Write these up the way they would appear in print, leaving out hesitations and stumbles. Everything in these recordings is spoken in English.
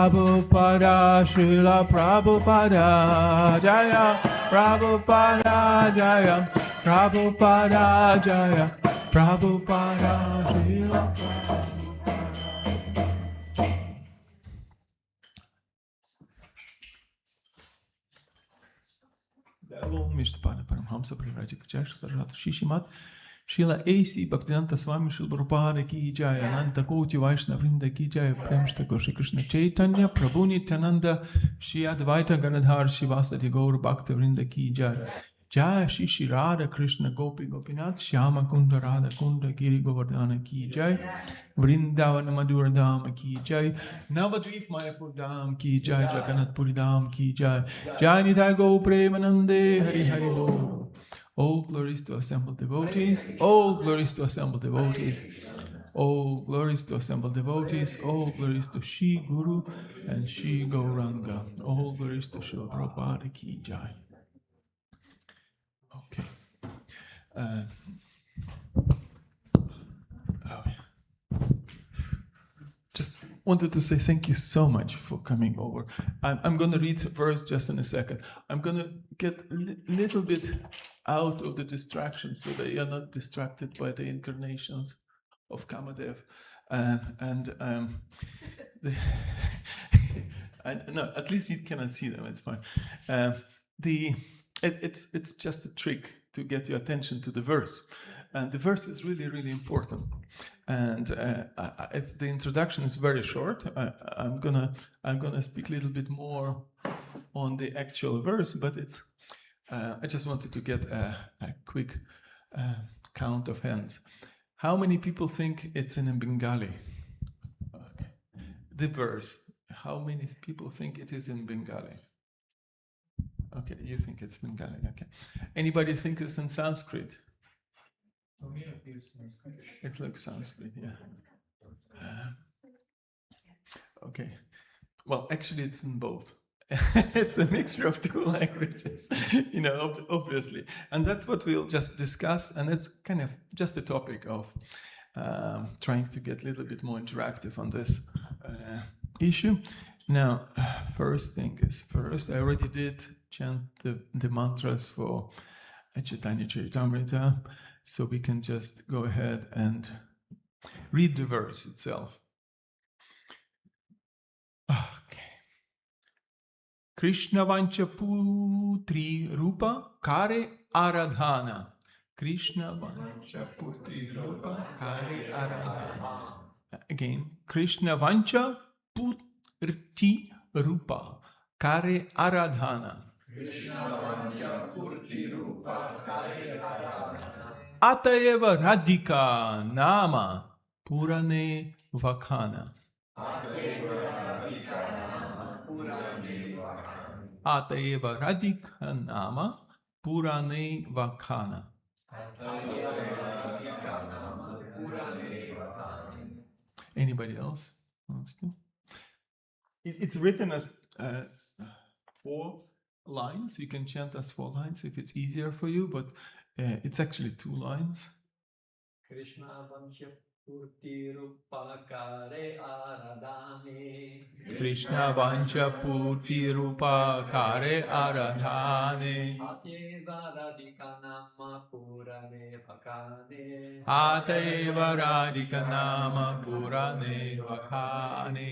Prabhupada, Srila Prabhupada, Jaya Prabhupada, Jaya Prabhupada, Jaya Prabhupada, Srila Prabhupada. Mr. Pada Paramhamsa Parivraja Shishimat Srila A.C. Bhaktivedanta Swami Prabhupada ki jai, Ananta Koti Vaishnavrinda ki jai, Premshtako Shri Krishna Chaitanya, Prabhu Nityananda, Shri Advaita Gadadhar Shivasati Gaur Bhaktivinoda ki jai, Jai Shri Radha Krishna Gopi Gopinath, Shyama Kunda Radha Kunda Giri Govardhana ki jai, Vrindavana Madhura Dham ki jai, Navadvip Mayapur Dham ki jai, Jagannath Puri Dham ki jai, Jai Nitai Go Premanande Hari Hari Bol. All glories to assembled devotees, all glories to assembled devotees, all glories to assembled devotees, all glories to Shri Guru and Shri Gauranga, all glories to Srila Prabhupada ki jai. Okay. Just wanted to say thank you so much for coming over. I'm going to read a verse just in a second. I'm going to get a little bit out of the distraction so that you're not distracted by the incarnations of Kamadev. No, at least you cannot see them, it's fine. It's just a trick to get your attention to the verse. And the verse is really, really important. And the introduction is very short. I'm gonna speak a little bit more on the actual verse, but I just wanted to get a quick count of hands. How many people think it's in Bengali? Okay. The verse. How many people think it is in Bengali? Okay, you think it's Bengali. Okay. Anybody think it's in Sanskrit? It looks Sanskrit, yeah. Okay. Well, actually, it's in both. It's a mixture of two languages, obviously. And that's what we'll just discuss. And it's kind of just a topic of trying to get a little bit more interactive on this issue. Now, first thing is first. I already did chant the mantras for Chaitanya Charitamrita. So we can just go ahead and read the verse itself. Okay. Krishna Vancha Putri Rupa Kare Ārādhana. Krishna Vancha Putri Rupa Kare Ārādhana. Again. Krishna Vancha Putri Rupa Kare Ārādhana. Krishna Vancha Putri Rupa Kare Ārādhana. Atayeva Radhikā Nama Purane Vakhana. Atayeva Radhikā Nama Purane Vakhana. Anybody else wants to? It's written as 4 lines. You can chant as 4 lines if it's easier for you, but it's actually 2 lines. Krishna Vancha Purti Rupa Kare Ārādhane. Krishna Vancha Purti Rupa Kare Ārādhane. Atayeva Radhikā Nama Purane Vakhane. Atayeva Radhikā Nama Purane Vakhane.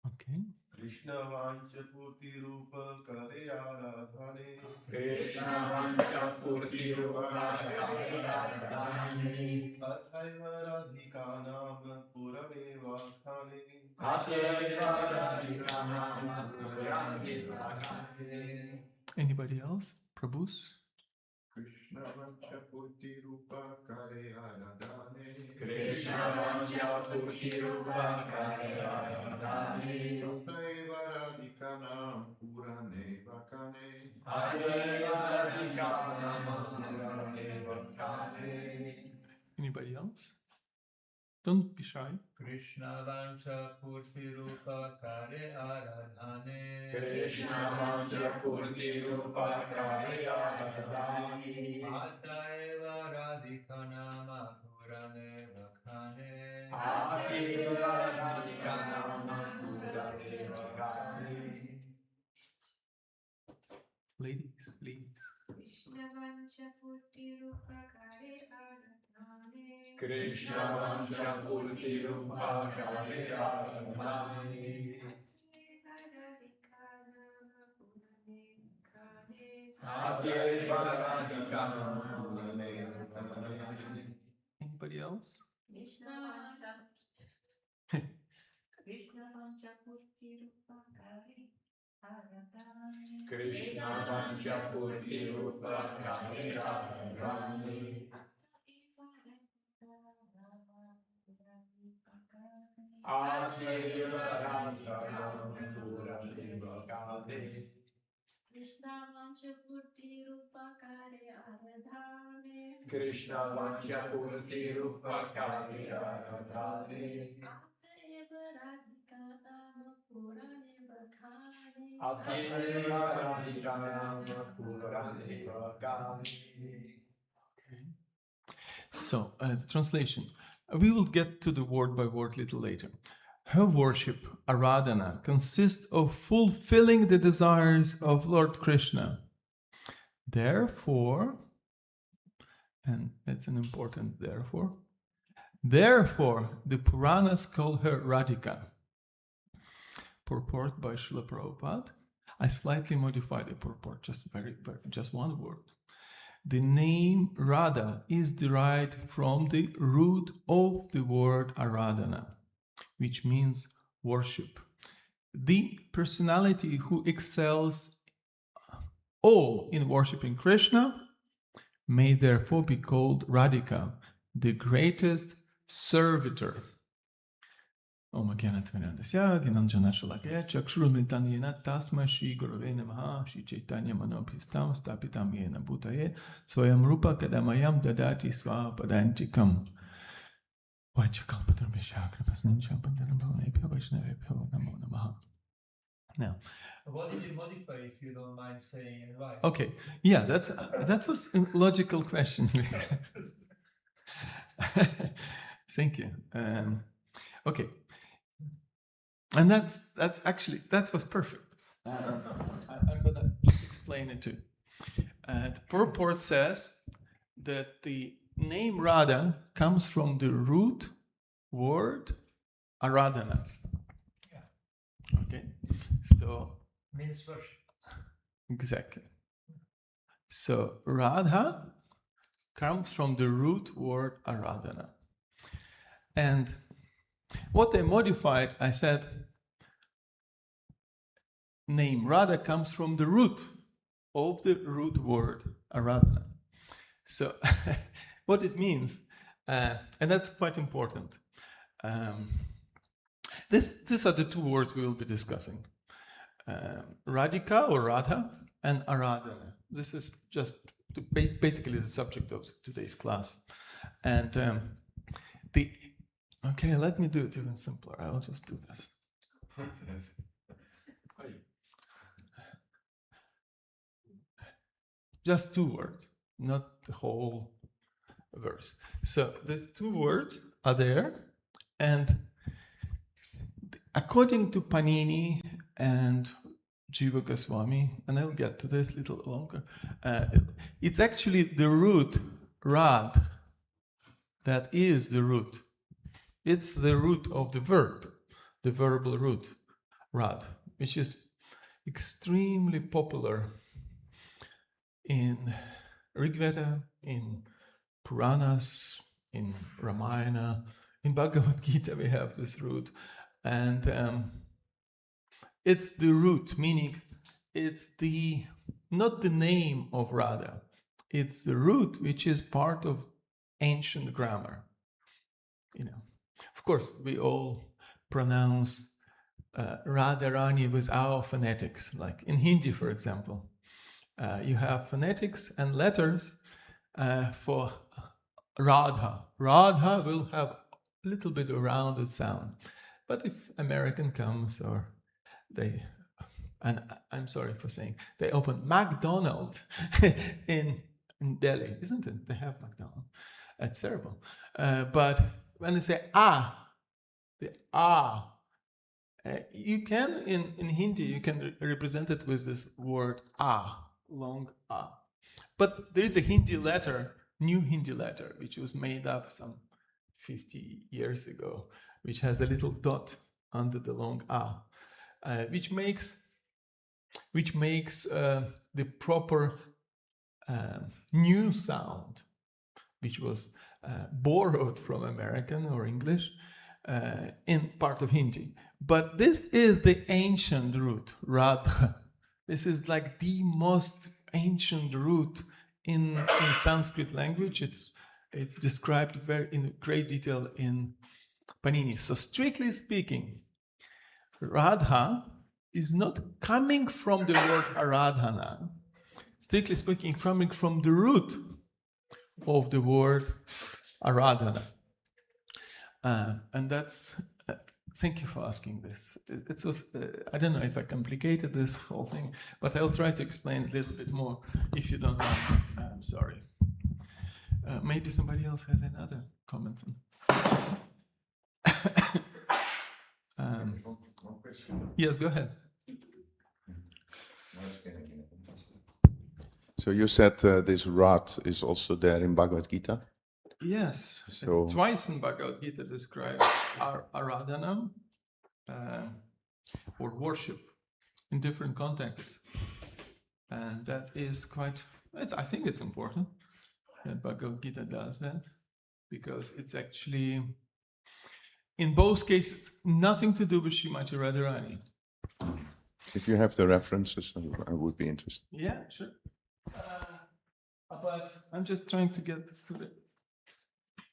Okay. Krishna Vancha Purti Rupa Kare Ārādhane. Krishna Vancha Purti Rupa Kare Ārādhane. Atayeva Radhikā Nama Purane Vakhane. Atayeva Radhikā Nama Purane Vakhane. Anybody else? Prabhus? Krishna Vancha Purti Rupa Kare Ārādhane. Krishna Vancha Purti Rupa Kare Ārādhane. Atayeva Radhikā Nama Purane Vakhane. Atayeva Radhikā Nama Purane Vakhane. Anybody else? Don't be shy. Krishna Vancha Purti Rupa Kare Ārādhane. Krishna Vancha Purti Rupa Kare Ārādhane. Atayeva Radhikā Nama Purane Vakhane. Atayeva Radhikā Nama Ladies, please. Krishna Vancha Purti Rupakare Āradhāne. Krishna Vancha Purti Rupakare Āradhāni. Atyeva Radhikā Anybody else? Krishna Vancha Purti Rupakare Āradhāne. Krishna Vancha Purti Rupakare Āradhāni. Atyeva Radhikā Krishna Vancha Purti Rupakare Āradhāne. Krishna Vancha Purti Rupakare Āradhāni. Atyeva Radhikā So, the translation. We will get to the word by word a little later. Her worship, ārādhana, consists of fulfilling the desires of Lord Krishna. Therefore, and that's an important therefore, the Puranas call her Radhikā. Purport by Srila Prabhupada. I slightly modified the purport, just one word. The name Radha is derived from the root of the word ārādhana, which means worship. The personality who excels all in worshipping Krishna may therefore be called Radhikā, the greatest servitor. Om Gyanatvanandasya Gyananjana Shalakaya Chakshurumritan Yena Tasma Shri Gurave Namaha Shri Chaitanya Manobhistam Stapitam Yena Bhutaye Soyam Rupa Kadamayam Dadati Swapadantikam Vachakalpatrabhishya Kripasnincha Pandarabhavanebhyo Vaishnavebhyo Namo Namaha. Now, What did you modify, if you don't mind saying, and why? okay, yeah, that was a logical question. Thank you. Okay, and that was perfect. I'm gonna just explain it too. The purport says that the name Radha comes from the root word ārādhana. Yeah. Okay, so Means worship. exactly. So Radha comes from the root word ārādhana. And what I modified, I said, name Radha comes from the root of the root word ārādhana. So what it means, and that's quite important. These are the two words we will be discussing. Radhikā or Radha and ārādhana. This is just basically the subject of today's class. And okay, let me do it even simpler. I'll just do this. Just two words, not the whole verse. So these two words are there, and according to Panini and Jiva Goswami, and I'll get to this a little longer, it's actually the root Rādh that is the root. It's the root of the verb, the verbal root, Rādh, which is extremely popular in Rigveda, in Puranas, in Ramayana, in Bhagavad Gita we have this root, and it's the root, meaning it's not the name of Radha, it's the root which is part of ancient grammar. Of course, we all pronounce Radharani with our phonetics, like in Hindi, for example. You have phonetics and letters for Radha. Radha will have a little bit of rounded sound. But if American comes, or and I'm sorry for saying, they open McDonald's in Delhi, isn't it? They have McDonald's. That's terrible. But when they say the you can, in Hindi, you can represent it with this word long A. But there is a Hindi letter, new Hindi letter, which was made up some 50 years ago, which has a little dot under the long A, which makes the proper new sound, which was borrowed from American or English in part of Hindi. But this is the ancient root, Radha. This is like the most ancient root in Sanskrit language. It's described in great detail in Panini. So strictly speaking, Radha is not coming from the word ārādhana. Strictly speaking, coming from the root of the word awaken. And that's, thank you for asking this. It was, I don't know if I complicated this whole thing, but I'll try to explain a little bit more. If you don't mind, I'm sorry. Maybe somebody else has another comment. One question. Yes, go ahead. So you said this Radh is also there in Bhagavad Gita? Yes, So- it's twice in Bhagavad Gita describes ārādhana or worship in different contexts. And that is quite, I think it's important that Bhagavad Gita does that, because it's actually, in both cases, nothing to do with Śrīmatī Rādhārāṇī. If you have the references, I would be interested. Yeah, sure. But I'm just trying to get to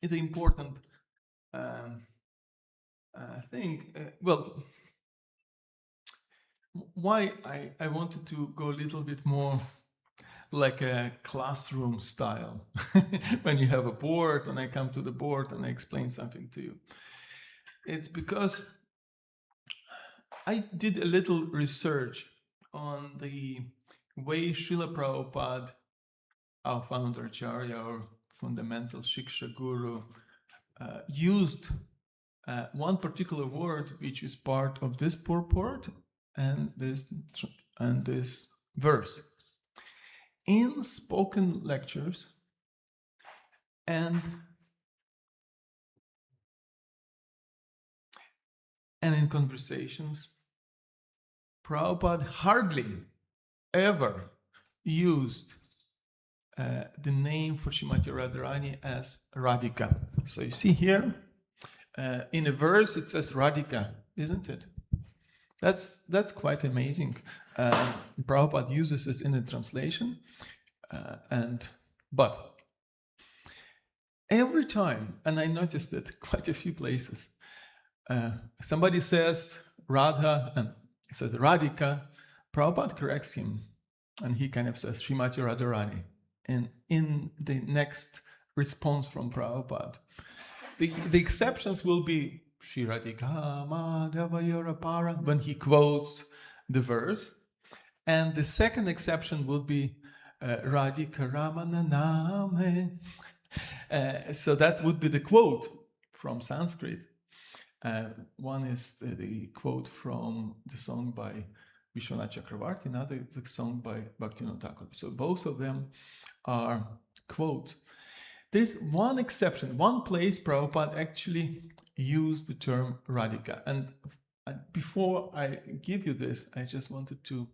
the important thing. Well, why I wanted to go a little bit more like a classroom style. When you have a board and I come to the board and I explain something to you. It's because I did a little research on the way Srila Prabhupada, our founder Acharya or fundamental Shiksha Guru, used one particular word which is part of this purport and this verse in spoken lectures and in conversations. Prabhupada hardly ever used the name for Śrīmatī Rādhārāṇī as Radhikā. So you see here, in a verse it says Radhikā, isn't it? That's quite amazing. Prabhupada uses this in the translation, but every time, and I noticed it quite a few places, somebody says Radha and he says Radhikā, Prabhupada corrects him and he kind of says Śrīmatī Rādhārāṇī. And in the next response from Prabhupada, the exceptions will be Shri Radhikā Madhavayara Para when he quotes the verse, and the second exception will be Radhika Ramana Name. So that would be the quote from Sanskrit. One is the quote from the song by Vishwanath Chakravarti, another is the song by Bhaktivedanta Thakur. So both of them are quotes. There's one exception, one place Prabhupada actually used the term Radhika. And before I give you this, I just wanted to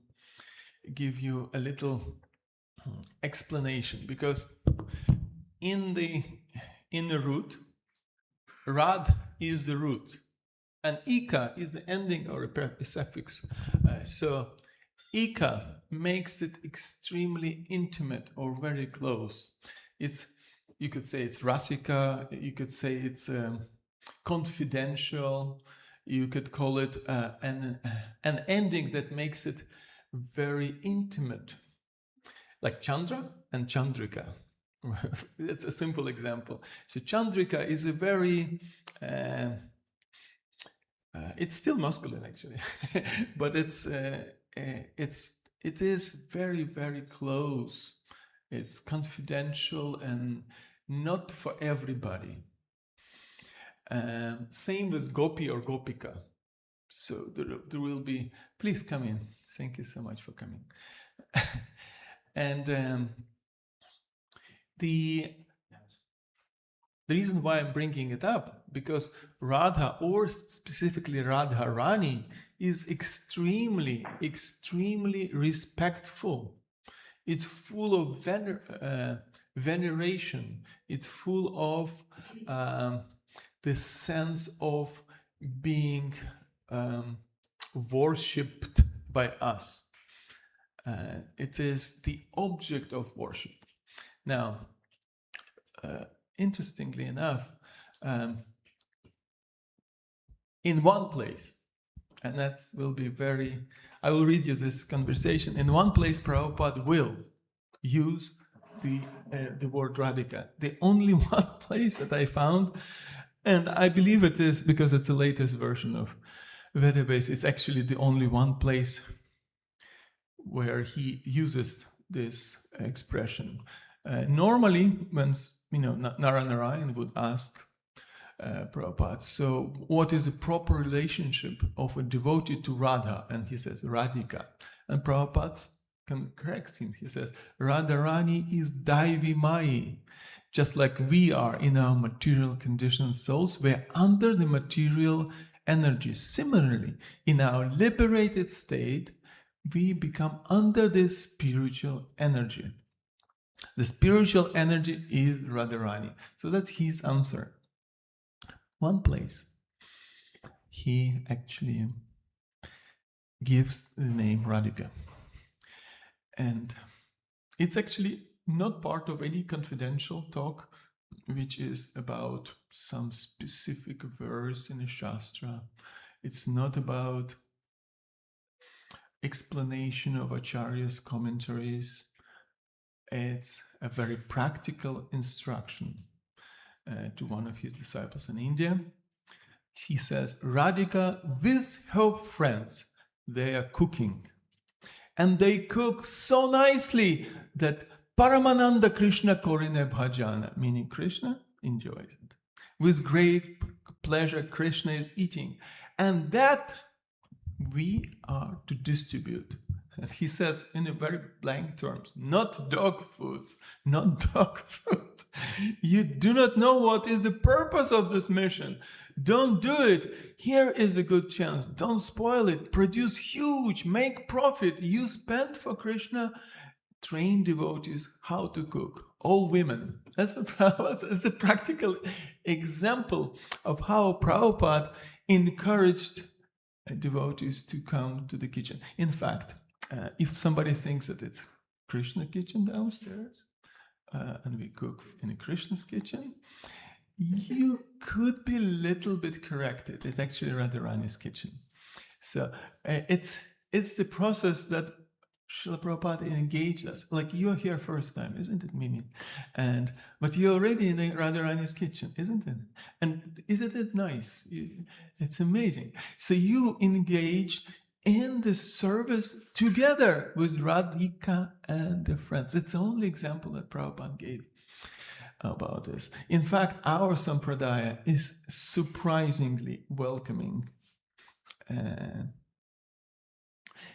give you a little explanation, because in the root, Radh is the root, and Ika is the ending or a suffix. So Ika makes it extremely intimate or very close. You could say it's rasika, you could say it's confidential, you could call it an ending that makes it very intimate, like Chandra and Chandrika. It's a simple example. So Chandrika is a very it's still masculine actually, but it is very, very close. It's confidential and not for everybody. Same with Gopi or Gopika. So there will be, please come in. Thank you so much for coming. And the reason why I'm bringing it up, because Radha, or specifically Radharani, is extremely, extremely respectful. It's full of veneration. It's full of the sense of being worshipped by us. It is the object of worship. Now, interestingly enough, in one place, and that will be I will read you this conversation. In one place, Prabhupada will use the word Radhikā. The only one place that I found, and I believe it is because it's the latest version of Vedabesh, it's actually the only one place where he uses this expression. Normally, when Narayana would ask Prabhupada, so what is the proper relationship of a devotee to Radha? And he says, Radhikā. And Prabhupada corrects him. He says, Radharani is Daivimai. Just like we are in our material conditioned souls, we're under the material energy. Similarly, in our liberated state, we become under this spiritual energy. The spiritual energy is Radharani. So that's his answer. One place, he actually gives the name Radhikā. And it's actually not part of any confidential talk, which is about some specific verse in a Shastra. It's not about explanation of Acharya's commentaries. It's a very practical instruction to one of his disciples in India. He says, Radhika with her friends, they are cooking. And they cook so nicely that Paramananda Krishna Korine Bhajana, meaning Krishna enjoys it. With great pleasure, Krishna is eating. And that we are to distribute. And he says in a very blank terms, not dog food, not dog food. You do not know what is the purpose of this mission. Don't do it. Here is a good chance. Don't spoil it. Produce huge, make profit. You spend for Krishna. Train devotees how to cook. All women. That's what Prabhupada, it's a practical example of how Prabhupada encouraged devotees to come to the kitchen. In fact, if somebody thinks that it's Krishna kitchen downstairs, and we cook in a Krishna's kitchen, you could be a little bit corrected. It's actually Radharani's kitchen. So it's the process that Srila Prabhupada engaged us. Like, you're here first time, isn't it, Mimi? But you're already in the Radharani's kitchen, isn't it? And isn't it nice? It's amazing. So you engage in the service together with Radhikā and the friends. It's the only example that Prabhupada gave about this. In fact, our Sampradaya is surprisingly welcoming.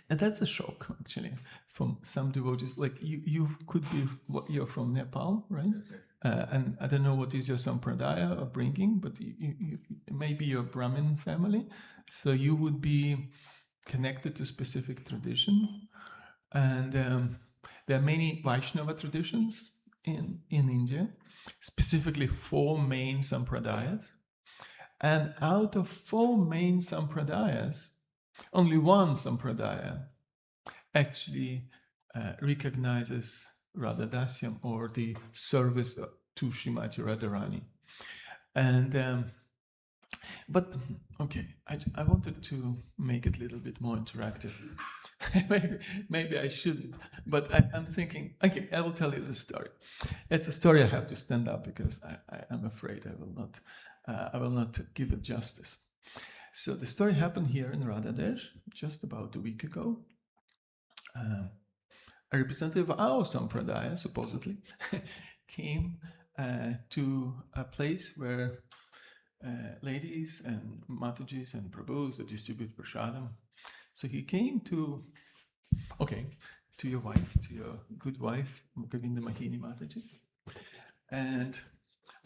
And that's a shock, actually, from some devotees. Like, you could be, you're from Nepal, right? And I don't know what is your Sampradaya upbringing, but you maybe you're Brahmin family. So you would be connected to specific tradition. And there are many Vaishnava traditions in India, specifically 4 main Sampradayas. And out of 4 main Sampradayas, only one Sampradaya actually recognizes Radhadasyam, or the service to Śrīmatī Rādhārāṇī. And but okay, I wanted to make it a little bit more interactive. maybe I shouldn't, but I'm thinking, okay, I will tell you the story. It's a story I have to stand up because I'm afraid I will not give it justice. So the story happened here in Radhadesh just about a week ago. A representative of our Sampradaya, supposedly, came to a place where ladies and Matajis and Prabhus distribute prasadam. So he came to, okay, to your wife, to your good wife, Govinda Mahini Mataji. And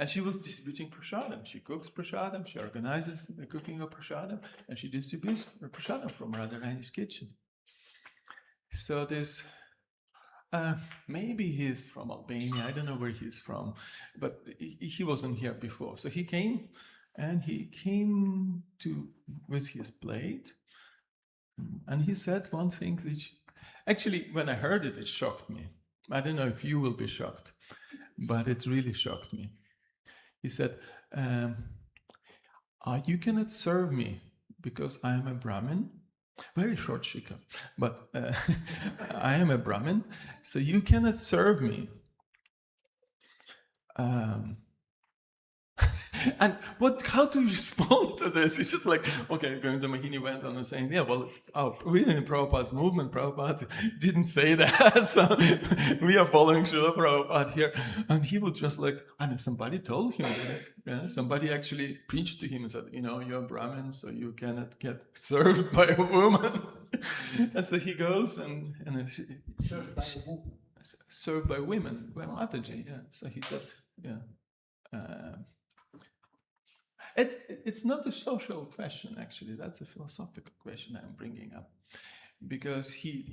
she was distributing prasadam. She cooks prasadam, she organizes the cooking of prasadam, and she distributes prasadam from Radharani's kitchen. So this, maybe he's from Albania, I don't know where he's from, but he wasn't here before. So he came, and he came with his plate, and he said one thing which, actually, when I heard it, it shocked me. I don't know if you will be shocked, but it really shocked me. He said, you cannot serve me because I am a Brahmin. Very short shikha, but I am a Brahmin, so you cannot serve me. And how to respond to this? It's just like, okay, Govinda Mahini went on and saying, yeah, well, we're in Prabhupada's movement. Prabhupada didn't say that, so we are following Srila Prabhupada here. And he would just like, and somebody told him this. Yeah? Somebody actually preached to him and said, you're Brahmin, so you cannot get served by a woman. And so he goes and served by women, by Mataji. Yeah. So he said, yeah. It's not a social question, actually. That's a philosophical question I'm bringing up, because she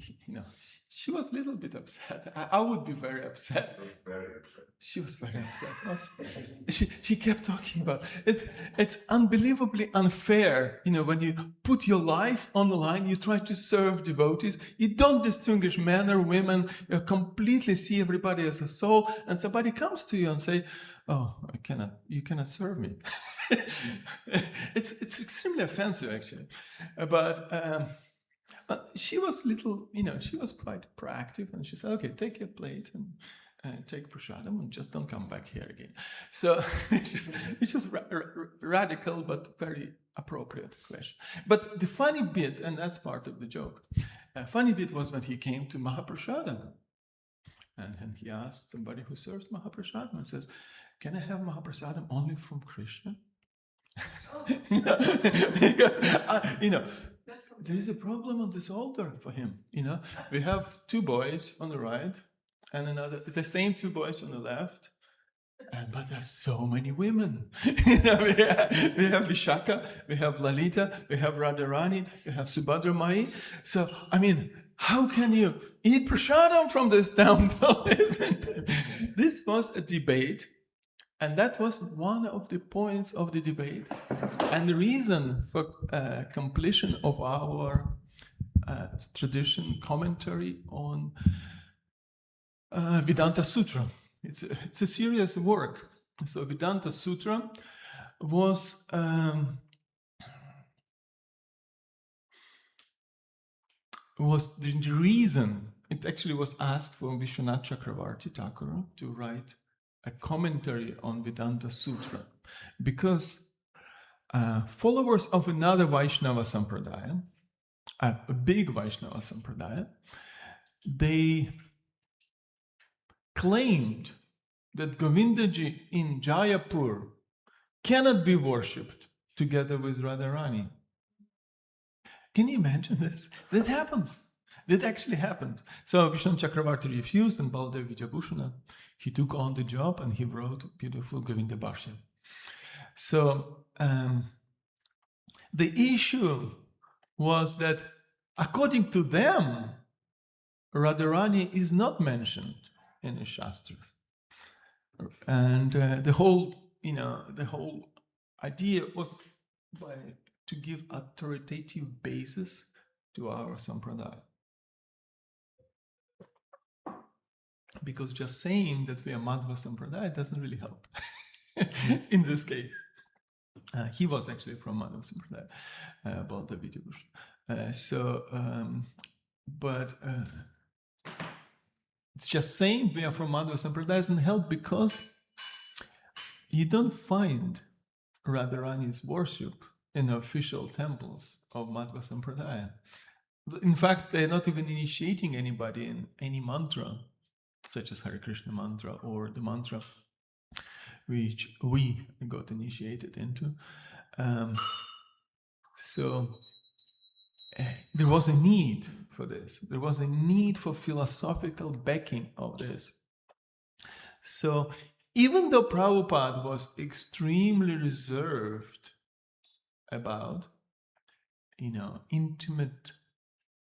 was a little bit upset. I would be very upset. She was very upset. She kept talking about it's unbelievably unfair. When you put your life on the line, you try to serve devotees. You don't distinguish men or women. You completely see everybody as a soul. And somebody comes to you and say, "Oh, you cannot serve me." It's extremely offensive, actually. But she was she was quite proactive, and she said, "Okay, take your plate and take prasadam, and just don't come back here again." So it's just radical, but very appropriate question. But the funny bit, and that's part of the joke, funny bit was when he came to Mahaprasadam, and he asked somebody who serves Mahaprasadam and says, "Can I have Mahaprasadam only from Krishna?" Because there is a problem on this altar for him. We have two boys on the right and the same two boys on the left, but there's so many women. we have Vishaka, we have Lalita, we have Radharani, we have Subhadra Mai. So how can you eat prasadam from this temple? This was a debate. And that was one of the points of the debate, and the reason for completion of our tradition commentary on Vedanta Sutra. It's a serious work. So Vedanta Sutra was the reason. It actually was asked for Vishwanath Chakravarti Thakur to write a commentary on Vedanta Sutra, because followers of another Vaishnava Sampradaya, a big Vaishnava Sampradaya, they claimed that Govindaji in Jayapur cannot be worshipped together with Radharani. Can you imagine this? That happens. That actually happened. So Vishnu Chakravarti refused, and Baldev Vijabhushana, he took on the job and he wrote a beautiful Govinda Bhashya. So the issue was that according to them, Radharani is not mentioned in the Shastras. And the whole idea was to give authoritative basis to our Sampradaya. Because just saying that we are Madhva Sampradaya doesn't really help in this case. He was actually from Madhva Sampradaya, Baldev Vijabhushana. But it's just saying we are from Madhva Sampradaya doesn't help, because you don't find Radharani's worship in the official temples of Madhva Sampradaya. In fact, they're not even initiating anybody in any mantra, such as Hare Krishna mantra or the mantra which we got initiated into. So there was a need for this. There was a need for philosophical backing of this. So even though Prabhupada was extremely reserved about, intimate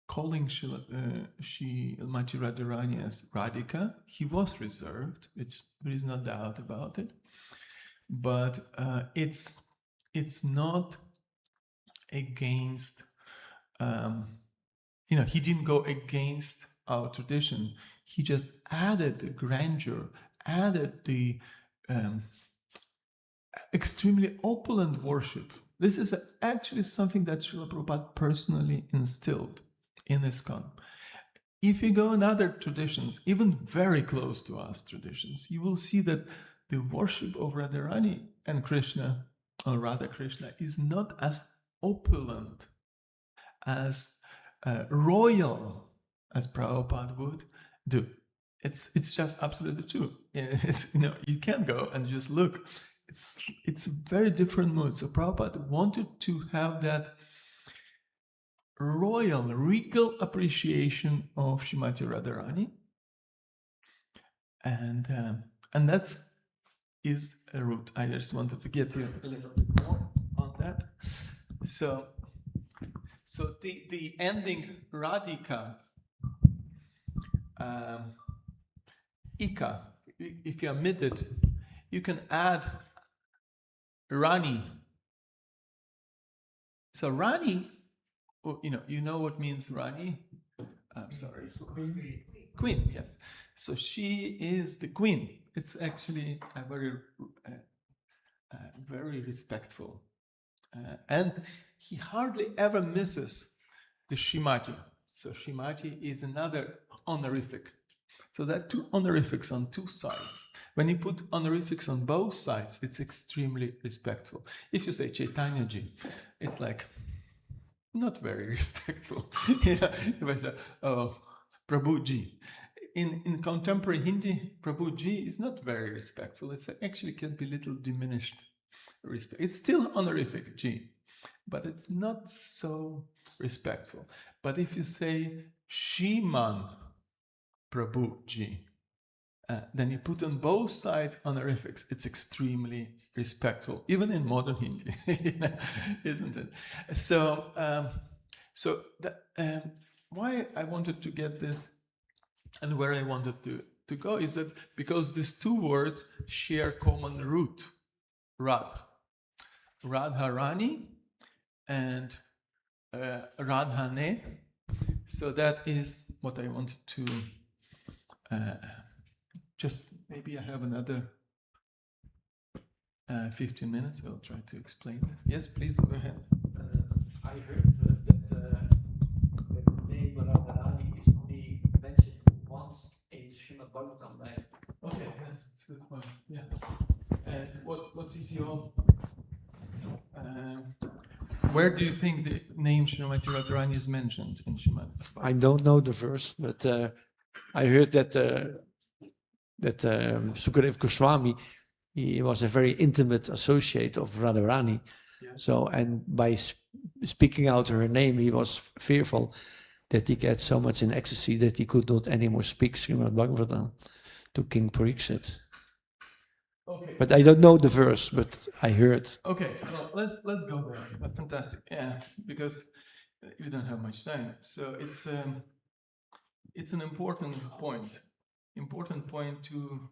calling Śrīmatī Rādhārāṇī as Radhikā, he was reserved. There is no doubt about it. But it's not against, he didn't go against our tradition. He just added the grandeur, added the extremely opulent worship. This is actually something that Srila Prabhupada personally instilled in ISKCON. If you go in other traditions, even very close to us traditions, you will see that the worship of Radharani and Krishna, or Radha Krishna, is not as opulent, as royal as Prabhupada would do. It's just absolutely true. You can't go and just look. It's a very different mood. So Prabhupada wanted to have that royal, regal appreciation of Śrīmatī Rādhārāṇī, and that is a route. I just wanted to get you a little bit more on that. So the ending Rādhikā, Ika, if you omit it, you can add Rani. So Rani, you know what means Rani? I'm sorry. Queen, yes. So she is the queen. It's actually a very respectful. And he hardly ever misses the Śrīmatī. So Śrīmatī is another honorific. So there are two honorifics on two sides. When you put honorifics on both sides, it's extremely respectful. If you say Chaitanya-ji, it's like not very respectful. If I say, Prabhuji. In contemporary Hindi, Prabhuji is not very respectful. It's actually can be little diminished respect. It's still honorific, ji, but it's not so respectful. But if you say Shriman Prabhuji, then you put on both sides honorifics. It's extremely respectful, even in modern Hindi, isn't it? So, why I wanted to get this and where I wanted to go is that because these two words share common root, Radh, Radharani and Radhane. So that is what I wanted to just maybe I have another 15 minutes. I'll try to explain this. Yes, please go ahead. I heard that the name Radharani is only mentioned once in Śrīmad Bhagavatam, right? Okay, that's a good one. Yeah. And what is your where do you think the name Śrīmatī Rādhārāṇī is mentioned in Śrīmad? I don't know the verse, but I heard that Sukadeva Goswami, he was a very intimate associate of Radharani. Yeah. So, and by speaking out her name, he was fearful that he gets so much in ecstasy that he could not anymore speak Śrīmad Bhagavatam to King Pariksit. Okay. But I don't know the verse, but I heard. Okay, well, let's go there. That's fantastic. Yeah, because we don't have much time. So it's an important point. Important point to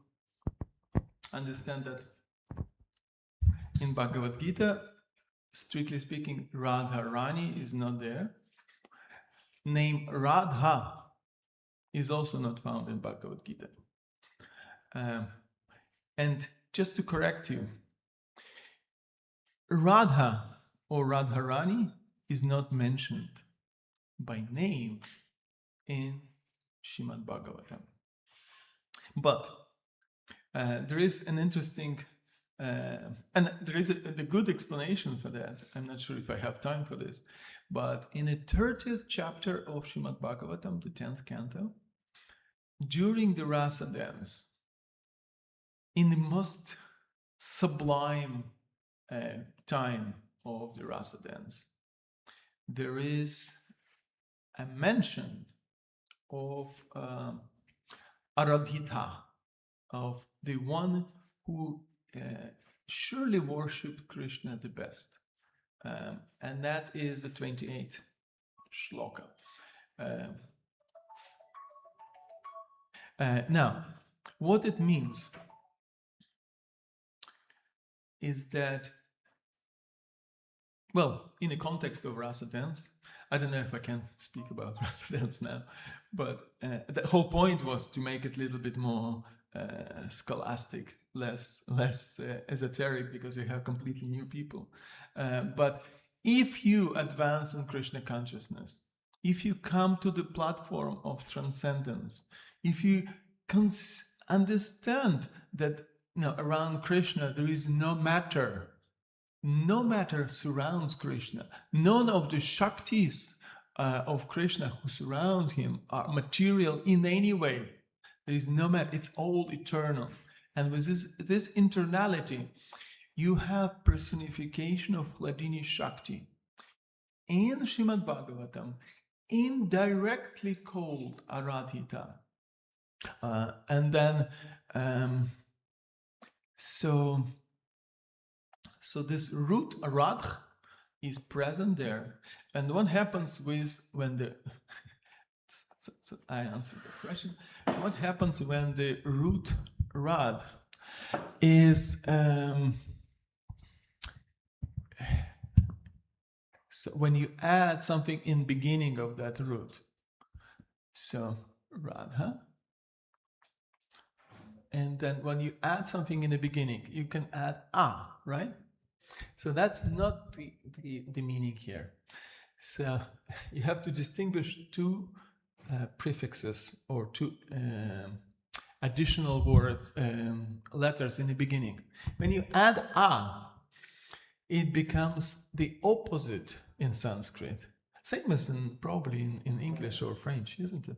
understand that in Bhagavad Gita, strictly speaking, Radharani is not there. Name Radha is also not found in Bhagavad Gita. And just to correct you, Radha or Radharani is not mentioned by name in Śrīmad Bhagavatam. But there is an interesting, and there is a good explanation for that. I'm not sure if I have time for this, but in the 30th chapter of Śrīmad Bhagavatam, the 10th canto, during the rasa dance, in the most sublime time of the rasa dance, there is a mention of ārādhita, of the one who surely worshipped Krishna the best. And that is the 28th shloka. Now, what it means is that, well, in the context of rasa dance, I don't know if I can speak about rasa dance now, but the whole point was to make it a little bit more scholastic, less esoteric, because you have completely new people. But if you advance in Krishna consciousness, if you come to the platform of transcendence, if you understand that around Krishna there is no matter surrounds Krishna, none of the Shaktis of Krishna who surround him are material in any way. There is no matter, it's all eternal. And with this internality, you have personification of Hladini Shakti. In Srimad Bhagavatam, indirectly called Aradhita. And then, so this root Radh is present there. And what happens with when the so I answered the question. What happens when the root Rādh is so when you add something in beginning of that root, so Radha, and then when you add something in the beginning, you can add right? So that's not the meaning here. So you have to distinguish two prefixes or two additional words, letters in the beginning. When you add it becomes the opposite in Sanskrit. Same as probably in English or French, isn't it?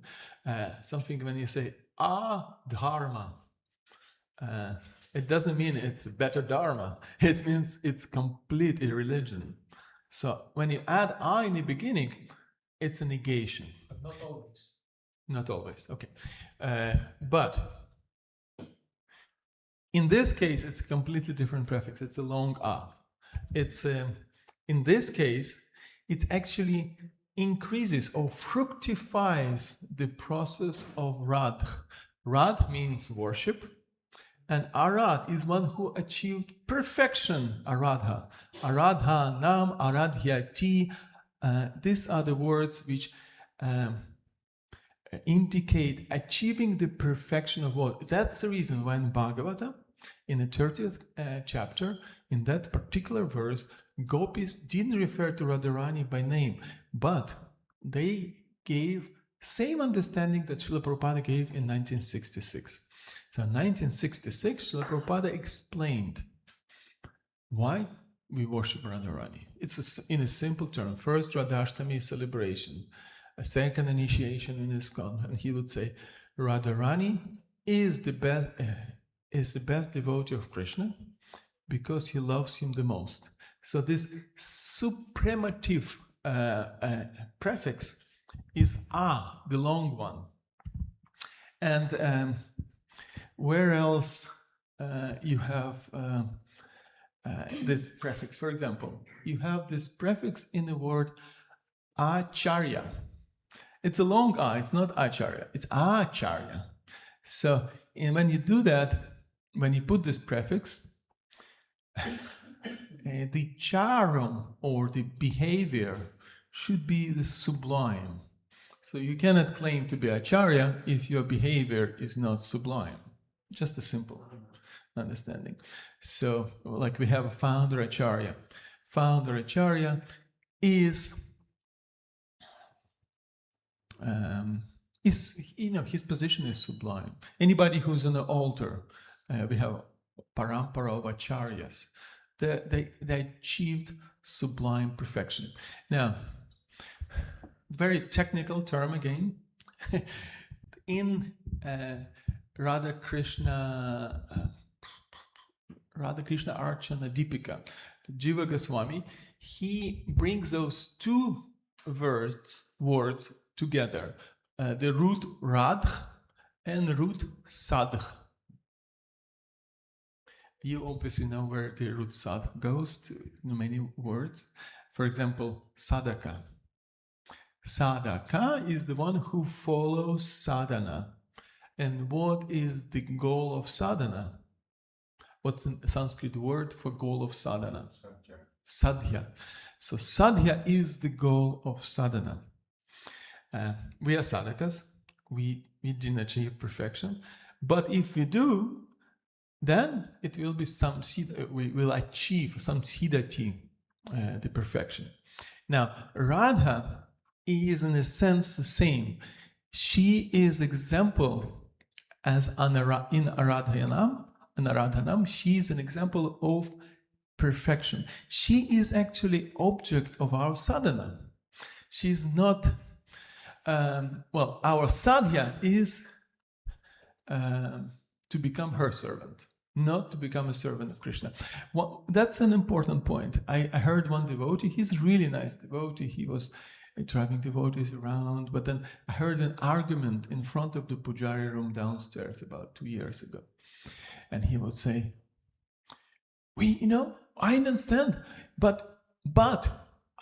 Something when you say dharma, it doesn't mean it's a better dharma. It means it's complete irreligion. So when you add in the beginning, it's a negation. But not always. Not always, okay. But in this case, it's a completely different prefix. It's a long It's in this case, it actually increases or fructifies the process of Radh. Radh means worship, and arad is one who achieved perfection, aradha. Aradha nam aradhyati. These are the words which indicate achieving the perfection of what? That's the reason why in Bhagavata, in the 30th chapter, in that particular verse, gopis didn't refer to Radharani by name, but they gave same understanding that Srila Prabhupada gave in 1966. So in 1966, Srila Prabhupada explained why we worship Radharani. It's in a simple term. First, Radhashtami celebration. A second, initiation in ISKCON. And he would say, Radharani is the best devotee of Krishna because he loves him the most. So this supremative prefix is the long one. And where else you have this prefix? For example, you have this prefix in the word acharya. It's a long it's not acharya, it's acharya. So when you do that, when you put this prefix, the charam or the behavior should be the sublime. So you cannot claim to be acharya if your behavior is not sublime. Just a simple understanding. So like we have a founder acharya. Founder acharya is his position is sublime. Anybody who's on the altar, we have parampara of acharyas. They achieved sublime perfection. Now, very technical term again. In Radha Krishna Archana Deepika, Jiva Goswami, he brings those two words together. The root Rādh and the root sadh. You obviously know where the root sadh goes to in many words. For example, sadhaka. Sadhaka is the one who follows sadhana. And what is the goal of sadhana? What's the Sanskrit word for goal of sadhana? Sadhya. So sadhya is the goal of sadhana. We are sadhakas. We didn't achieve perfection. But if we do, then it will be some we will achieve some siddhati, the perfection. Now, Radha is in a sense the same. She is example as in Aradhanam, she is an example of perfection. She is actually object of our sadhana. She is not, our sadhya is to become her servant, not to become a servant of Krishna. Well, that's an important point. I heard one devotee, he's a really nice devotee, he was driving devotees around, but then I heard an argument in front of the pujari room downstairs about 2 years ago. And he would say, I understand, but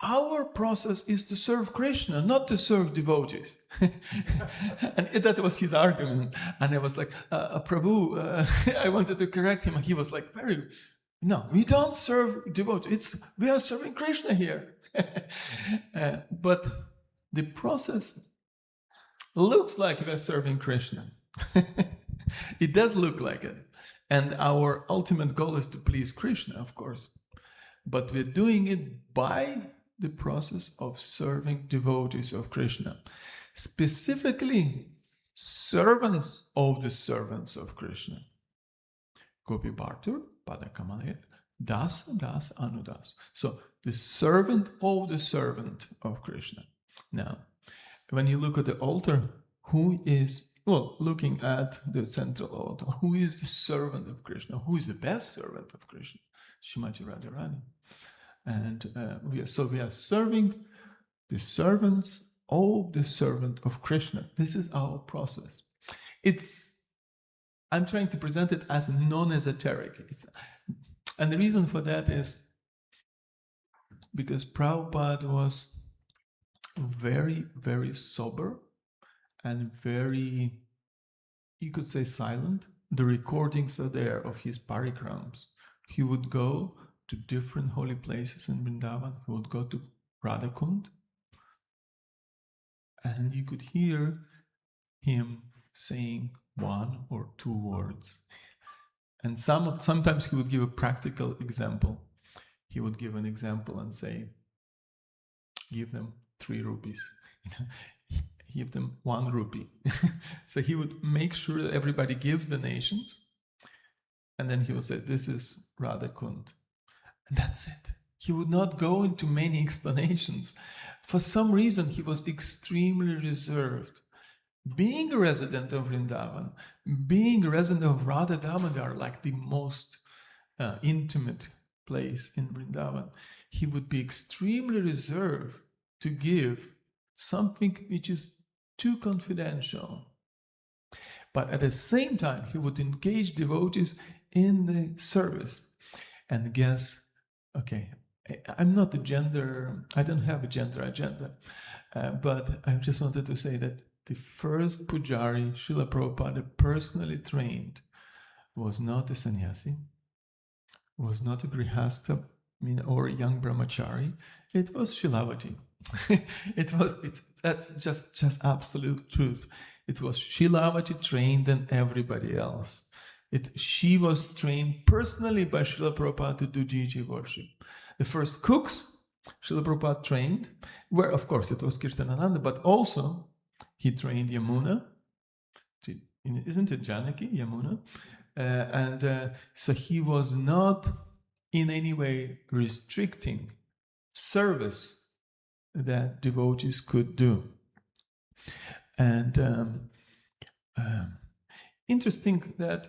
our process is to serve Krishna, not to serve devotees. And that was his argument. And I was like, Prabhu, I wanted to correct him. And he was like, no, we don't serve devotees. We are serving Krishna here. But the process looks like we are serving Krishna. It does look like it. And our ultimate goal is to please Krishna, of course. But we're doing it by the process of serving devotees of Krishna. Specifically, servants of the servants of Krishna. Gopi Bhartur, Pada Kamalaya, Das, Anudas. So, the servant of the servant of Krishna. Now, when you look at the altar, who is, looking at the central altar, who is the servant of Krishna? Who is the best servant of Krishna? Śrīmatī Rādhārāṇī. And we are serving the servants of the servant of Krishna. This is our process. I'm trying to present it as non-esoteric. And the reason for that is because Prabhupada was very, very sober and very, you could say, silent. The recordings are there of his parikrams. He would go to different holy places in Vrindavan. He would go to Radhakund, and you could hear him saying 1 or 2 words. And sometimes he would give a practical example. He would give an example and say, give them 3 rupees. Give them 1 rupee. So he would make sure that everybody gives donations. And then he would say, this is Radhakund. And that's it. He would not go into many explanations. For some reason, he was extremely reserved. Being a resident of Vrindavan, being a resident of Radha Damodar, like the most intimate place in Vrindavan, he would be extremely reserved to give something which is too confidential. But at the same time, he would engage devotees in the service. And guess, okay, I'm not I don't have a gender agenda, but I just wanted to say that the first pujari Srila Prabhupada personally trained was not a sannyasi, was not a grihastha or a young brahmachari. It was Shilavati. That's just absolute truth. It was Shilavati trained than everybody else. She was trained personally by Srila Prabhupada to do deity worship. The first cooks Srila Prabhupada trained, where of course it was Kirtanananda, but also he trained Yamuna. Isn't it Janaki, Yamuna? So he was not in any way restricting service that devotees could do. And interesting that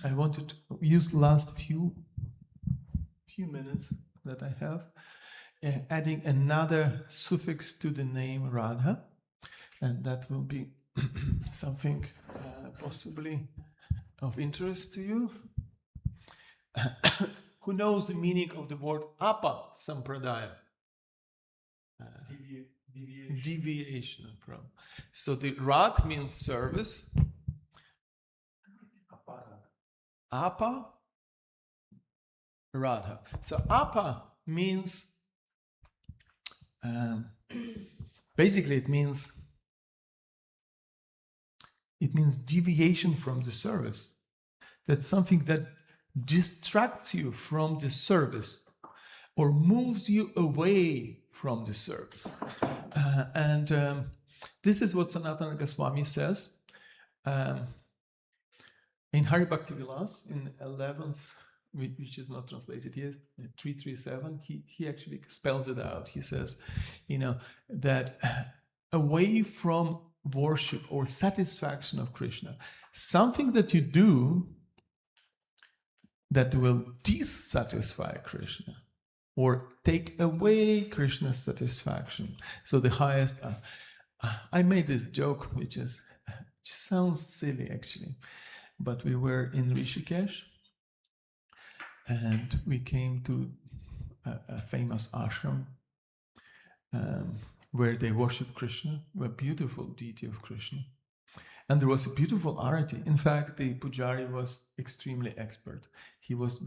I wanted to use the last few minutes that I have adding another suffix to the name Radha, and that will be something possibly of interest to you. Who knows the meaning of the word apa sampradaya? Deviation from. So the Radh means service. Apa, Radha. So apa means, basically it means deviation from the service. That's something that distracts you from the service or moves you away from the service. And this is what Sanatana Goswami says in Hari Bhakti Vilas in 11th, which is not translated yet, 337. He actually spells it out. He says, that away from worship or satisfaction of Krishna, something that you do that will dissatisfy Krishna or take away Krishna's satisfaction. So the highest, I made this joke, which sounds silly actually, but we were in Rishikesh and we came to a famous ashram where they worship Krishna, a beautiful deity of Krishna. And there was a beautiful arati. In fact, the pujari was extremely expert. He was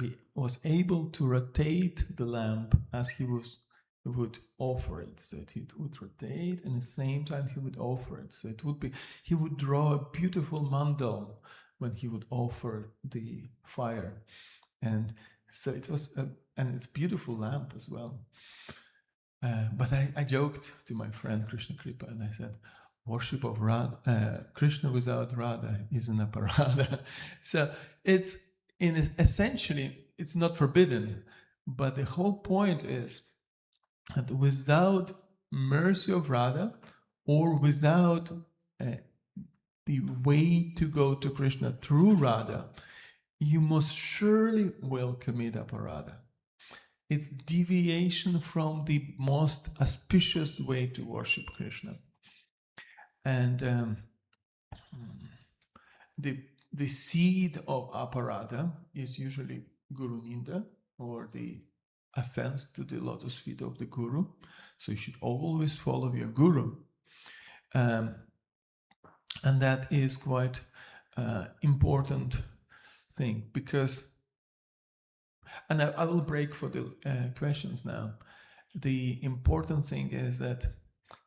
able to rotate the lamp as he would offer it. So it would rotate, and at the same time he would offer it. So he would draw a beautiful mandal when he would offer the fire. And so it was, and it's a beautiful lamp as well. But I joked to my friend Krishna Kripa, and I said, worship of Radha, Krishna without Radha is an aparādha. So it's essentially it's not forbidden, but the whole point is that without mercy of Radha or without the way to go to Krishna through Radha, you most surely will commit aparādha. It's deviation from the most auspicious way to worship Krishna. And the seed of aparādha is usually guru ninda, or the offense to the lotus feet of the guru. So you should always follow your guru. And that is quite important thing, because, and I will break for the questions now. The important thing is that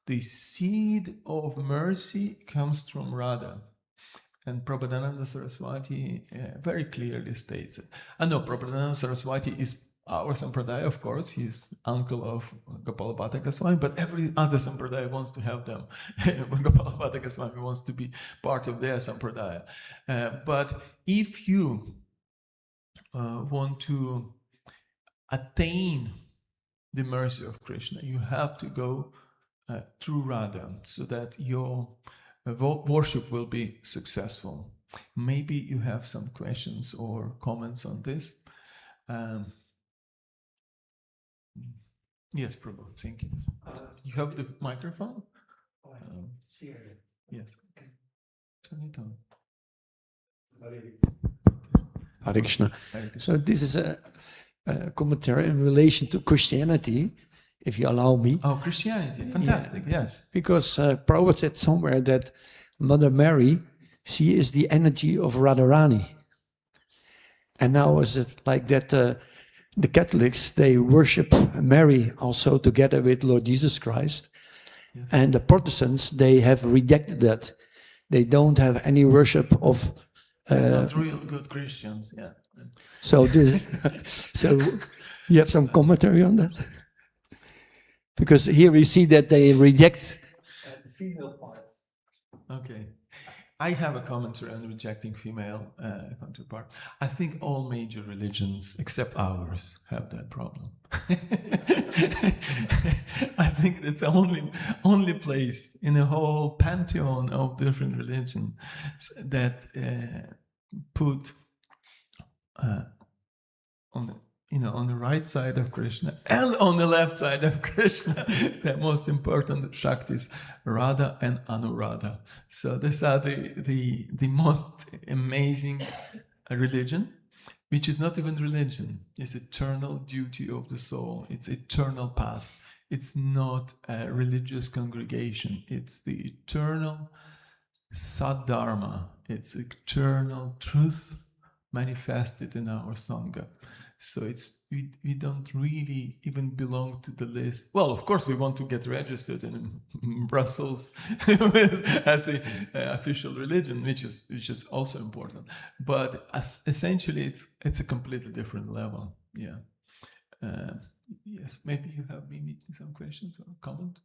the seed of mercy comes from Radha. And Prabhupada Saraswati very clearly states it. And no, Prabhupada Saraswati is our sampradaya, of course. He's uncle of Gopalabhata Goswami, but every other sampradaya wants to have them. Gopalabhata Goswami wants to be part of their sampradaya. But if you want to attain the mercy of Krishna, you have to go through Radha, so that your worship will be successful. Maybe you have some questions or comments on this. Yes, Prabhu, thank you. You have the microphone? It's here. Yes. Turn it on. Hare Krishna. So this is a commentary in relation to Christianity, if you allow me. Oh, Christianity, fantastic, yes. Because Prabhupada said somewhere that Mother Mary, she is the energy of Radharani. And now is it like that the Catholics, they worship Mary also together with Lord Jesus Christ. Yes. And the Protestants, they have rejected that. They don't have any worship of... not real good Christians, yeah. So you have some commentary on that? Because here we see that they reject The female part. Okay. I have a commentary on rejecting female counterpart. I think all major religions, except ours, have that problem. I think it's the only place in the whole pantheon of different religions that put on the right side of Krishna and on the left side of Krishna, the most important Shaktis, Radha and Anuradha. So these are the most amazing religion, which is not even religion. It's eternal duty of the soul. It's eternal path. It's not a religious congregation. It's the eternal Saddharma. It's eternal truth manifested in our Sangha. So we don't really even belong to the list. Well, of course, we want to get registered in Brussels as an official religion, which is also important. But essentially, it's a completely different level. Yeah. Yes. Maybe you have maybe some questions or comment.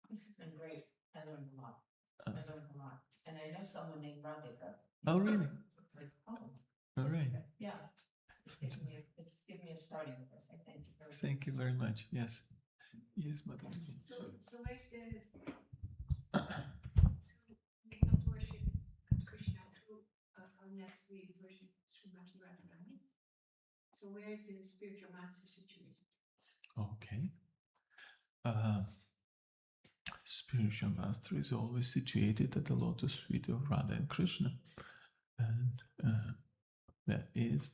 This has been great. I learned a lot. And I know someone named Radhikā. Oh, really? It's like, oh, All right. yeah. It's given me a starting place. I thank you very much. Thank you very much. Yes. Yes, Madam. So where's we don't worship Krishna through unless we worship Śrīmatī Rādhārāṇī. So where is the spiritual master situated? Okay. Spiritual master is always situated at the lotus feet of Radha and Krishna, and that is.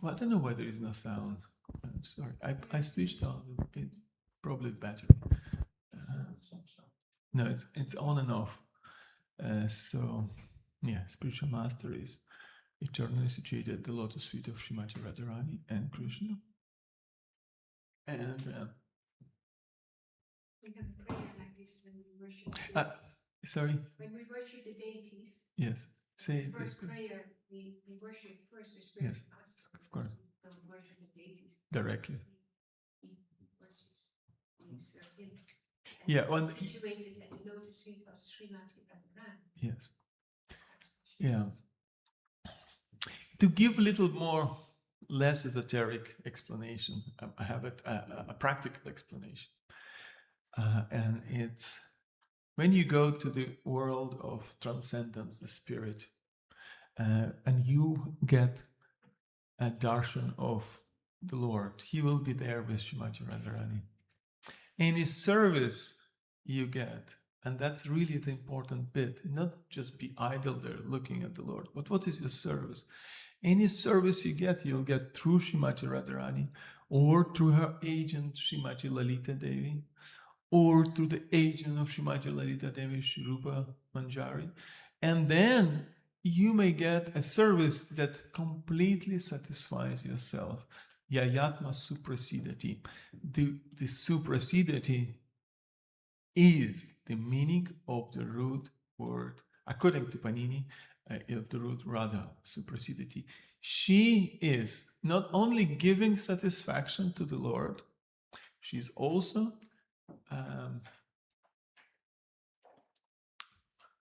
I don't know why there is no sound. I'm sorry. I switched on. It's probably better. No, it's on and off. So, yeah, spiritual master is eternally situated at the lotus feet of Śrīmatī Rādhārāṇī and Krishna. And We have a prayer like this when we worship the Ah. deities. sorry. When we worship the deities, Yes. Say it. first yes, prayer, we worship first the spiritual master. of course. We don't worship the deities. Directly. He worships, we serve him. And Yeah, he's well, situated at the lotus feet of Śrīmatī Rādhārāṇī. Yes. Yeah. To give a little more, less esoteric explanation, I have a practical explanation. And it's when you go to the world of transcendence, the spirit, and you get a darshan of the Lord, He will be there with Śrīmatī Rādhārāṇī. Any service you get, and that's really the important bit, not just be idle there looking at the Lord, but what is your service? Any service you get, you'll get through Śrīmatī Rādhārāṇī, or through her agent Śrīmati Lalita Devi, or through the agent of Śrīmati Lalita Devi, Shri Rupa Manjari. And then you may get a service that completely satisfies yourself. Yayatma suprasidati. The suprasidati is the meaning of the root word, according to Panini, of the root Radha, suprasidati. She is not only giving satisfaction to the Lord, she's also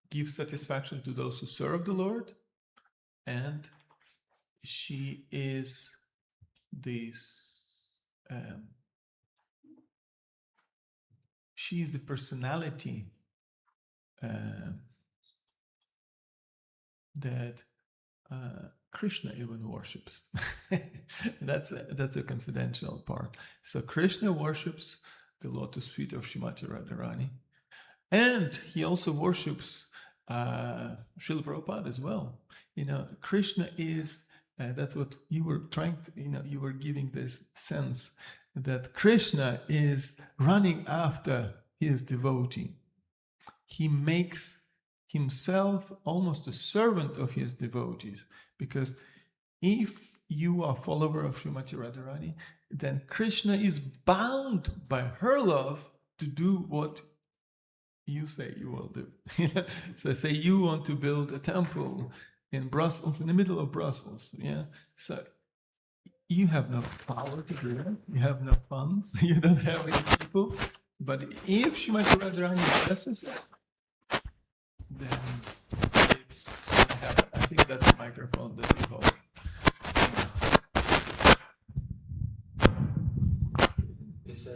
gives satisfaction to those who serve the Lord, and she is she is the personality that Krishna even worships. That's a confidential part. So Krishna worships the lotus feet of Śrīmatī Rādhārāṇī, and he also worships Srila Prabhupada as well. Krishna is. That's what you were trying to. You were giving this sense that Krishna is running after his devotee. He makes himself almost a servant of his devotees, because if you are a follower of Śrīmatī Rādhārāṇī, then Krishna is bound by her love to do what you say you will do. So say you want to build a temple in Brussels, in the middle of Brussels, so you have no power to do that, you have no funds, you don't have any people, but if Śrīmatī Rādhārāṇī blesses it, then it's going to happen. I think that's the microphone that you hold. Is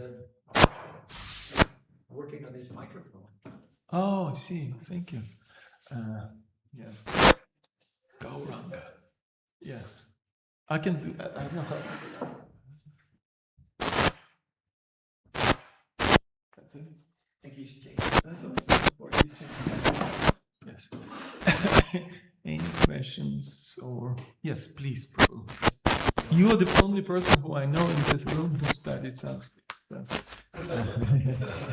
working on his microphone. Oh, I see. Thank you. Yeah. Gauranga. Yeah. I can do. I don't know how to do that. That's it. I think he's changed. That's all. He's changing. Yes. Any questions or yes, please, Prabhu. You are the only person who I know in this room who studied Sanskrit. So.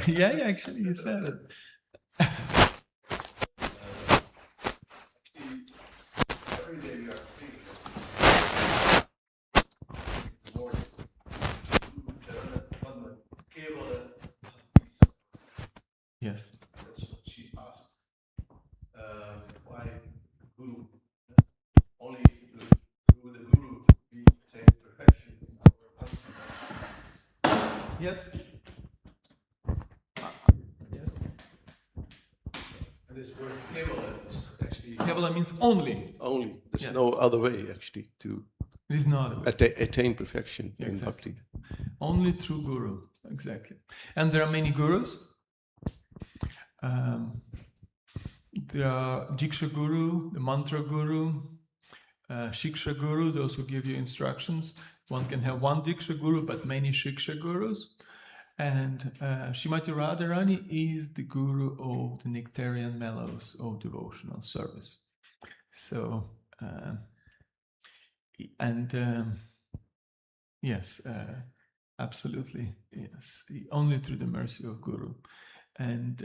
Yeah, actually, you said it. Every day we are seeing Yes. That's what she asked. Why Guru? Only through the Guru we attain perfection in our bhakti. Yes. Yes. And this word Kevala is actually Kevala means only. only. There's Yes. no other way actually to There is no other way. attain perfection in Exactly. bhakti. Only through Guru. Exactly. And there are many Gurus. There are Diksha Guru, the Mantra Guru, Shiksha Guru, those who give you instructions. One can have one Diksha Guru, but many Shiksha Gurus. And Śrīmatī Rādhārāṇī is the Guru of the nectarian mellows of devotional service. So, yes, absolutely, yes, only through the mercy of Guru. And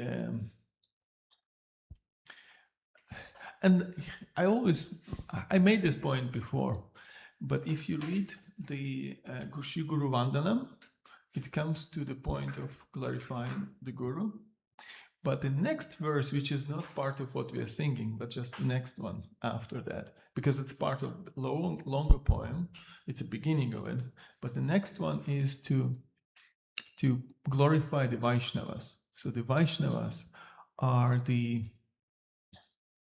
I made this point before, but if you read the Gushi Guru Vandanam, it comes to the point of glorifying the Guru. But the next verse, which is not part of what we are singing, but just the next one after that, because it's part of a longer poem, it's a beginning of it, but the next one is to glorify the Vaishnavas. So the Vaishnavas are the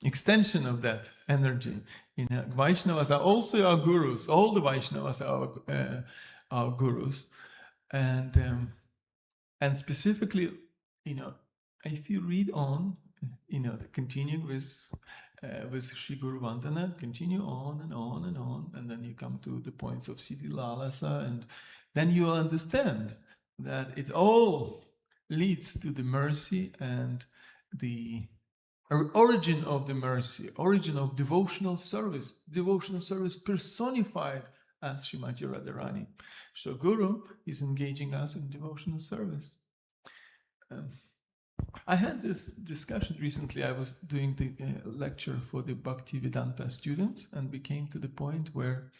extension of that energy. Vaishnavas are also our gurus. All the Vaishnavas are our gurus, and specifically, if you read on, continuing with Sri Guru Vandana, continue on and on and on, and then you come to the points of Siddhi Lalasa, and then you will understand that it all leads to the mercy and the origin of the mercy, origin of devotional service personified as Śrīmatī Rādhārāṇī. So Guru is engaging us in devotional service. I had this discussion recently. I was doing the lecture for the Bhaktivedanta students, and we came to the point where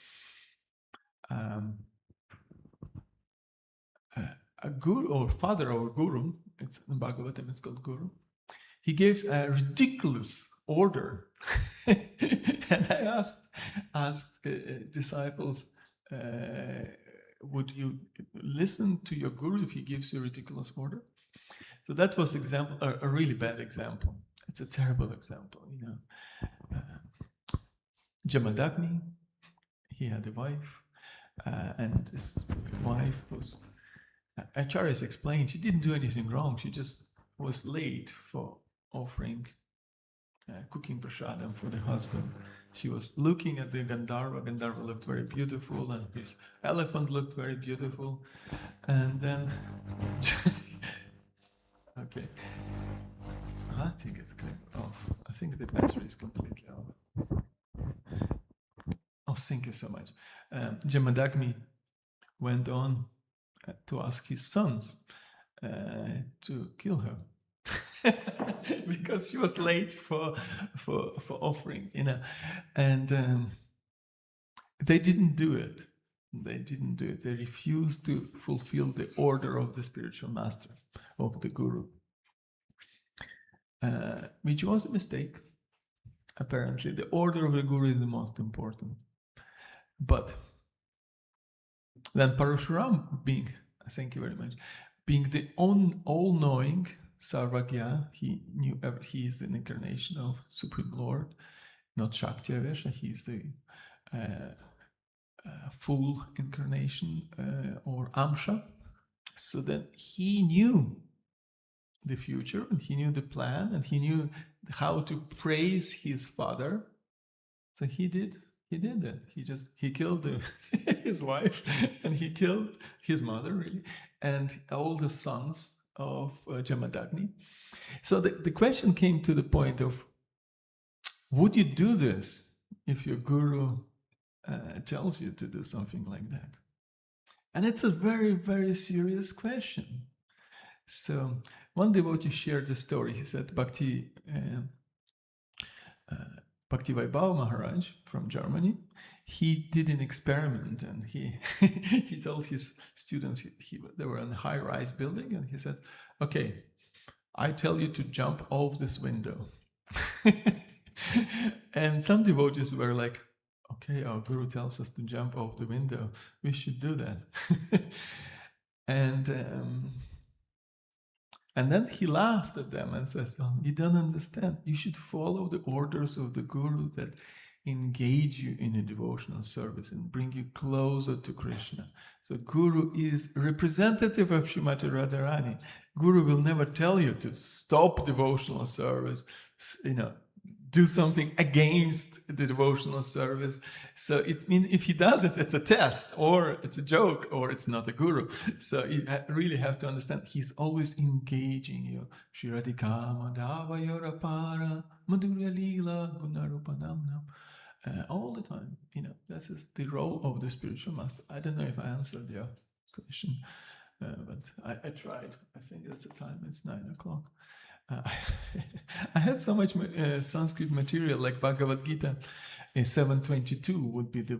a guru or father or guru, it's in Bhagavatam, it's called guru, he gives a ridiculous order. And I asked disciples, would you listen to your guru if he gives you a ridiculous order? So that was a really bad example. It's a terrible example, Jamadagni, he had a wife, and his wife was, Acharyas explained, she didn't do anything wrong, she just was late for offering cooking prasadam for the husband. She was looking at the Gandharva. Gandharva looked very beautiful, and his elephant looked very beautiful. And then, okay, I think it's going off. I think the battery is completely off. Oh, thank you so much. Jamadagni went on to ask his sons to kill her. Because she was late for offering, and they didn't do it. They refused to fulfill the order of the spiritual master, of the guru, which was a mistake. Apparently, the order of the guru is the most important. But then Parashuram, thank you very much, being the all-knowing Sarvagya, he knew he is an incarnation of Supreme Lord, not Shakti Avesha, he is the full incarnation or Amsha. So that he knew the future, and he knew the plan, and he knew how to praise his father. So he did He did that. He killed his wife, and he killed his mother, really, and all the sons of Jamadagni. So the question came to the point of, would you do this if your guru tells you to do something like that? And it's a very, very serious question. So one devotee shared the story. He said, Bhaktivedanta Maharaj from Germany, he did an experiment, and he he told his students, they were in a high-rise building, and he said, okay, I tell you to jump off this window. And some devotees were like, okay, our guru tells us to jump off the window, we should do that. And then he laughed at them and says, well, you don't understand. You should follow the orders of the guru that engage you in a devotional service and bring you closer to Krishna. So guru is representative of Śrīmatī Rādhārāṇī. Guru will never tell you to stop devotional service, do something against the devotional service. So it means if he does it, it's a test, or it's a joke, or it's not a guru. So you really have to understand, he's always engaging you. Shri Radhikā madhava yorapara madhurya lila gunarupanamnam. All the time, this is the role of the spiritual master. I don't know if I answered your question, but I tried. I think that's the time. It's 9 o'clock. I had so much Sanskrit material, like Bhagavad Gita in 722 would be the